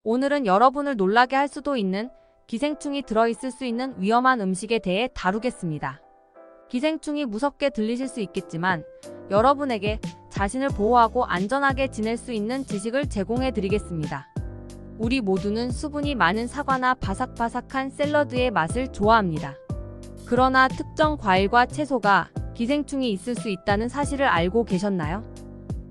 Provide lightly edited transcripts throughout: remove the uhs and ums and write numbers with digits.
오늘은 여러분을 놀라게 할 수도 있는 기생충이 들어있을 수 있는 위험한 음식에 대해 다루겠습니다. 기생충이 무섭게 들리실 수 있겠지만 여러분에게 자신을 보호하고 안전하게 지낼 수 있는 지식을 제공해 드리겠습니다. 우리 모두는 수분이 많은 사과나 바삭바삭한 샐러드의 맛을 좋아합니다. 그러나 특정 과일과 채소가 기생충이 있을 수 있다는 사실을 알고 계셨나요?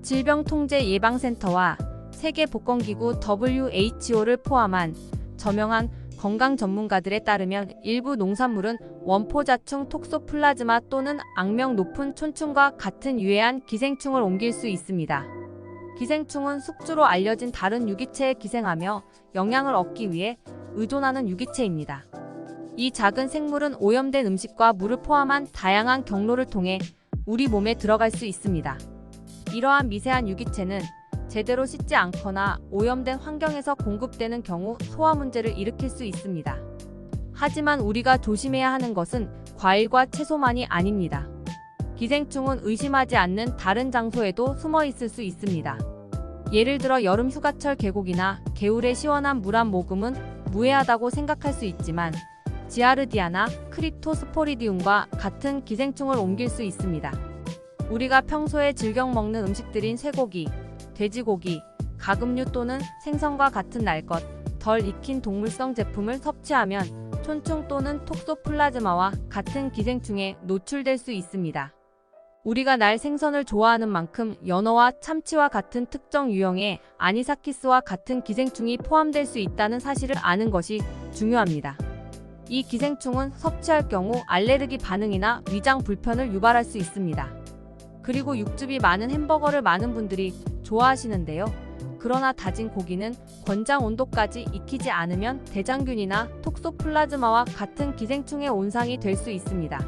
질병통제예방센터와 세계보건기구 WHO를 포함한 저명한 건강 전문가들에 따르면 일부 농산물은 원포자충 톡소플라즈마 또는 악명 높은 촌충과 같은 유해한 기생충을 옮길 수 있습니다. 기생충은 숙주로 알려진 다른 유기체에 기생하며 영양을 얻기 위해 의존하는 유기체입니다. 이 작은 생물은 오염된 음식과 물을 포함한 다양한 경로를 통해 우리 몸에 들어갈 수 있습니다. 이러한 미세한 유기체는 제대로 씻지 않거나 오염된 환경에서 공급되는 경우 소화 문제를 일으킬 수 있습니다. 하지만 우리가 조심해야 하는 것은 과일과 채소만이 아닙니다. 기생충은 의심하지 않는 다른 장소에도 숨어 있을 수 있습니다. 예를 들어 여름 휴가철 계곡이나 개울의 시원한 물 한 모금은 무해하다고 생각할 수 있지만 지아르디아나 크립토스포리디움과 같은 기생충을 옮길 수 있습니다. 우리가 평소에 즐겨 먹는 음식들인 쇠고기, 돼지고기, 가금류 또는 생선과 같은 날 것, 덜 익힌 동물성 제품을 섭취하면 촌충 또는 톡소플라즈마와 같은 기생충에 노출될 수 있습니다. 우리가 날 생선을 좋아하는 만큼 연어와 참치와 같은 특정 유형의 아니사키스와 같은 기생충이 포함될 수 있다는 사실을 아는 것이 중요합니다. 이 기생충은 섭취할 경우 알레르기 반응이나 위장 불편을 유발할 수 있습니다. 그리고 육즙이 많은 햄버거를 많은 분들이 좋아하시는데요. 그러나 다진 고기는 권장 온도까지 익히지 않으면 대장균이나 톡소플라즈마와 같은 기생충의 온상이 될 수 있습니다.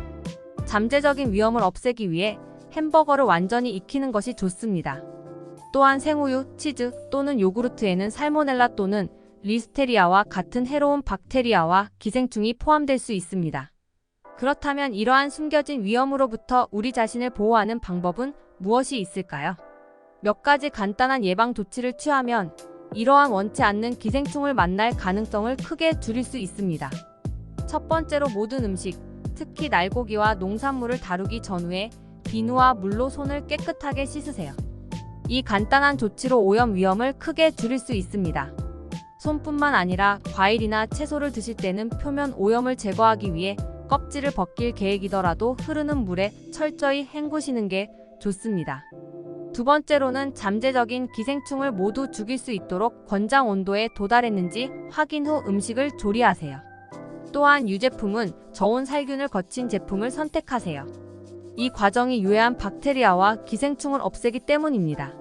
잠재적인 위험을 없애기 위해 햄버거를 완전히 익히는 것이 좋습니다. 또한 생우유, 치즈 또는 요구르트에는 살모넬라 또는 리스테리아와 같은 해로운 박테리아와 기생충이 포함될 수 있습니다. 그렇다면 이러한 숨겨진 위험으로부터 우리 자신을 보호하는 방법은 무엇이 있을까요? 몇 가지 간단한 예방 조치를 취하면 이러한 원치 않는 기생충을 만날 가능성을 크게 줄일 수 있습니다. 첫 번째로 모든 음식, 특히 날고기와 농산물을 다루기 전후에 비누와 물로 손을 깨끗하게 씻으세요. 이 간단한 조치로 오염 위험을 크게 줄일 수 있습니다. 손뿐만 아니라 과일이나 채소를 드실 때는 표면 오염을 제거하기 위해 껍질을 벗길 계획이더라도 흐르는 물에 철저히 헹구시는 게 좋습니다. 두 번째로는 잠재적인 기생충을 모두 죽일 수 있도록 권장 온도에 도달했는지 확인 후 음식을 조리하세요. 또한 유제품은 저온 살균을 거친 제품을 선택하세요. 이 과정이 유해한 박테리아와 기생충을 없애기 때문입니다.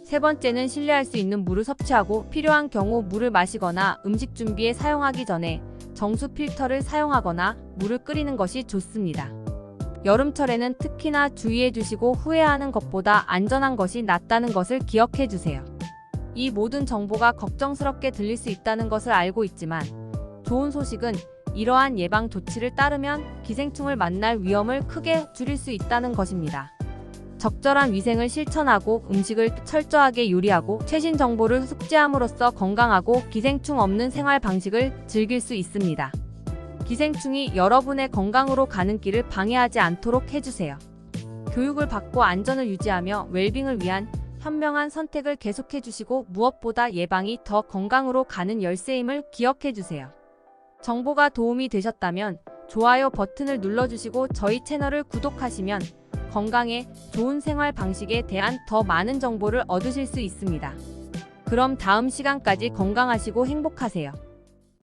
세 번째는 신뢰할 수 있는 물을 섭취하고 필요한 경우 물을 마시거나 음식 준비에 사용하기 전에 정수 필터를 사용하거나 물을 끓이는 것이 좋습니다. 여름철에는 특히나 주의해 주시고 후회하는 것보다 안전한 것이 낫다는 것을 기억해 주세요. 이 모든 정보가 걱정스럽게 들릴 수 있다는 것을 알고 있지만 좋은 소식은 이러한 예방 조치를 따르면 기생충을 만날 위험을 크게 줄일 수 있다는 것입니다. 적절한 위생을 실천하고 음식을 철저하게 요리하고 최신 정보를 숙지함으로써 건강하고 기생충 없는 생활 방식을 즐길 수 있습니다. 기생충이 여러분의 건강으로 가는 길을 방해하지 않도록 해주세요. 교육을 받고 안전을 유지하며 웰빙을 위한 현명한 선택을 계속해주시고 무엇보다 예방이 더 건강으로 가는 열쇠임을 기억해주세요. 정보가 도움이 되셨다면 좋아요 버튼을 눌러주시고 저희 채널을 구독하시면 건강에 좋은 생활 방식에 대한 더 많은 정보를 얻으실 수 있습니다. 그럼 다음 시간까지 건강하시고 행복하세요.